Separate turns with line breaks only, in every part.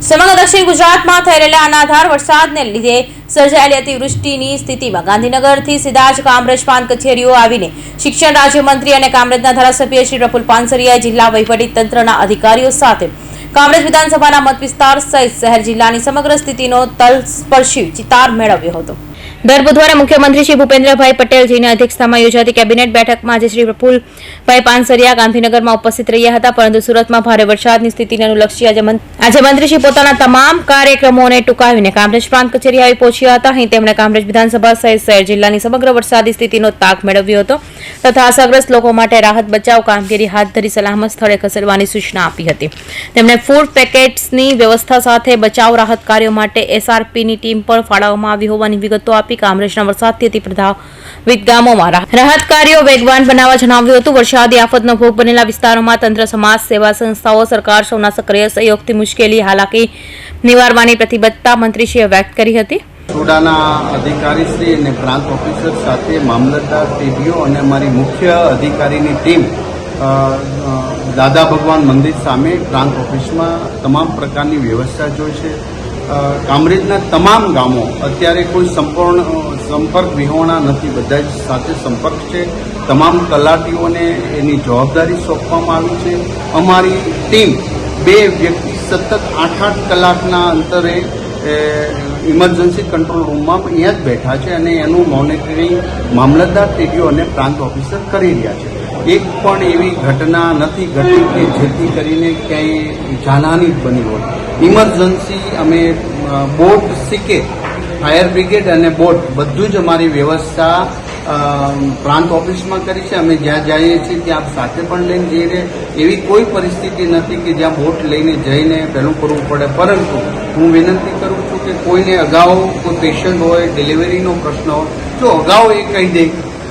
સમગ્ર દક્ષિણ ગુજરાતમાં થઈ રહેલા અનાધાર વરસાદને લીધે સર્જાયેલી અતિવૃષ્ટિની સ્થિતિમાં ગાંધીનગરથી સીધા જ કામરેજ પ્રાંત કચેરીઓ આવીને શિક્ષણ રાજ્યમંત્રી અને કામરેજના ધારાસભ્ય શ્રી પ્રફુલ્લ પાનસરિયાએ જિલ્લા વહીવટી તંત્રના અધિકારીઓ સાથે કામરેજ વિધાનસભાના મત વિસ્તાર સહિત શહેર જિલ્લાની સમગ્ર સ્થિતિનો તલસ્પર્શી ચિતાર મેળવ્યો હતો। દર બુધવારે મુખ્યમંત્રી શ્રી ભૂપેન્દ્રભાઈ પટેલજીની અધ્યક્ષતામાં યોજાતી કેબિનેટ બેઠકમાં આજે શ્રી પ્રફુલ્લભાઈ પાનસરિયા ગાંધીનગરમાં ઉપસ્થિત રહ્યા હતા, પરંતુ સુરતમાં ભારે વરસાદની સ્થિતિને અનુલક્ષી આજે મંત્રીશ્રી પોતાના તમામ કાર્યક્રમોને ટૂંકાવીને કામરેજ પ્રાંત કચેરી આવી પહોંચ્યા હતા। અહીં તેમણે કામરેજ વિધાનસભા સહિત શહેર જિલ્લાની સમગ્ર વરસાદી સ્થિતિનો તાગ મેળવ્યો હતો તથા અસરગ્રસ્ત લોકો માટે રાહત બચાવ કામગીરી હાથ ધરી સલામત સ્થળે ખસેડવાની સૂચના આપી હતી। તેમણે ફૂડ પેકેટ્સની વ્યવસ્થા સાથે બચાવ રાહત કાર્યો માટે એસઆરપીની ટીમ પણ ફાળવવામાં આવી હોવાની વિગતો આપી કામરેજના વરસાદથી અતિ પ્રભાવિત ગામોમાં રાહત કાર્યો વેગવાન બનાવવા જણાવ્યું હતું। વરસાદી આફતનો ભોગ બનેલા વિસ્તારોમાં તંત્ર, સમાજ સેવા સંસ્થાઓ, સરકાર સૌના સક્રિય સહયોગથી મુશ્કેલી હાલાકી નિવારવાની પ્રતિબદ્ધતા મંત્રીશ્રીએ વ્યક્ત કરી હતી।
સુડાના અધિકારીશ્રી અને પ્રાંત ઓફિસર સાથે મામલતદાર ટીડીઓ અને અમારી મુખ્ય અધિકારીની ટીમ દાદા ભગવાન મંદિર સામે પ્રાંત ઓફિસમાં તમામ પ્રકારની વ્યવસ્થા જોઈ છે। કામરેજના તમામ ગામો અત્યારે કોઈ સંપર્ક વિહોણા નથી, બધા જ સાથે સંપર્ક છે। તમામ તલાટીઓને એની જવાબદારી સોંપવામાં આવી છે। અમારી ટીમ 2 વ્યક્તિ સતત 8-8 કલાકના અંતરે ઇમરજન્સી કંટ્રોલ રૂમમાં અહીંયા જ બેઠા છે અને એનું મોનિટરિંગ મામલતદાર ટીડીઓ અને પ્રાંત ઓફિસર કરી રહ્યા છે। એક પણ એવી ઘટના નથી ઘટી કે જેથી કરીને ક્યાંય જાનહાનિ બની હોય। ઇમરજન્સી અમે બોટ સીકે, ફાયર બ્રિગેડ અને બોટ બધું જ અમારી વ્યવસ્થા પ્રાંત ઓફિસમાં કરી છે। અમે જ્યાં જઈએ છીએ ત્યાં સાથે પણ લઈને જઈ રહે એવી કોઈ પરિસ્થિતિ નથી કે જ્યાં બોટ લઈને જઈને પહેલું કરવું પડે, પરંતુ હું વિનંતી કરું છું કે કોઈને અગાઉ કોઈ પેશન્ટ હોય, ડિલિવરીનો પ્રશ્ન હોય, જો અગાઉ એ કહી દે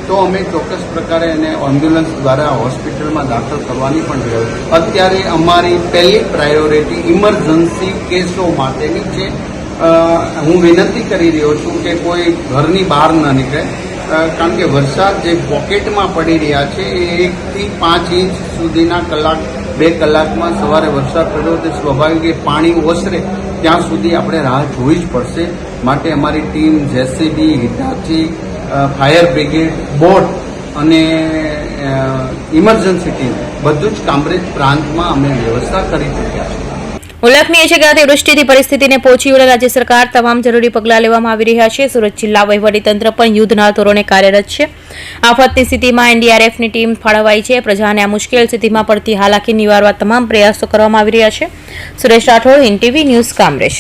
તો અમે ચોક્કસ પ્રકારે એને એમ્બ્યુલન્સ દ્વારા હોસ્પિટલમાં દાખલ કરવાની પણ વ્યવસ્થા અત્યારે અમારી પહેલી પ્રાયોરિટી ઇમરજન્સી કેસો માટેની છે। હું વિનંતી કરી રહ્યો છું કે કોઈ ઘરની બહાર ન નીકળે, કારણ કે વરસાદ જે પોકેટમાં પડી રહ્યા છે એ 1 થી 5 ઇંચ સુધીના 2 કલાકમાં સવારે વરસાદ પડ્યો તે સ્વાભાવિક પાણી ઓસરે ત્યાં સુધી આપણે રાહ જોવી જ પડશે। માટે અમારી team JCB, Hitachi, fire brigade, boat અને ઇમરજન્સી ટીમ બધું જ કામરેજ પ્રાંતમાં અમે વ્યવસ્થા કરી ચૂક્યા છીએ।
ઉલ્લેખનીય છે કે અતિવૃષ્ટિથી પરિસ્થિતિને પહોંચી વળેલ રાજ્ય સરકાર તમામ જરૂરી પગલાં લેવામાં આવી રહ્યા છે। સુરત જિલ્લા વહીવટીતંત્ર પણ યુદ્ધના ધોરણે કાર્યરત છે। આફતની સ્થિતિમાં એનડીઆરએફની ટીમ ફાળવાઈ છે। પ્રજાને આ મુશ્કેલ સ્થિતિમાં પડતી હાલાકી નિવારવા તમામ પ્રયાસો કરવામાં આવી રહ્યા છે। Suresh Rathod, Hind TV news, Kamrej.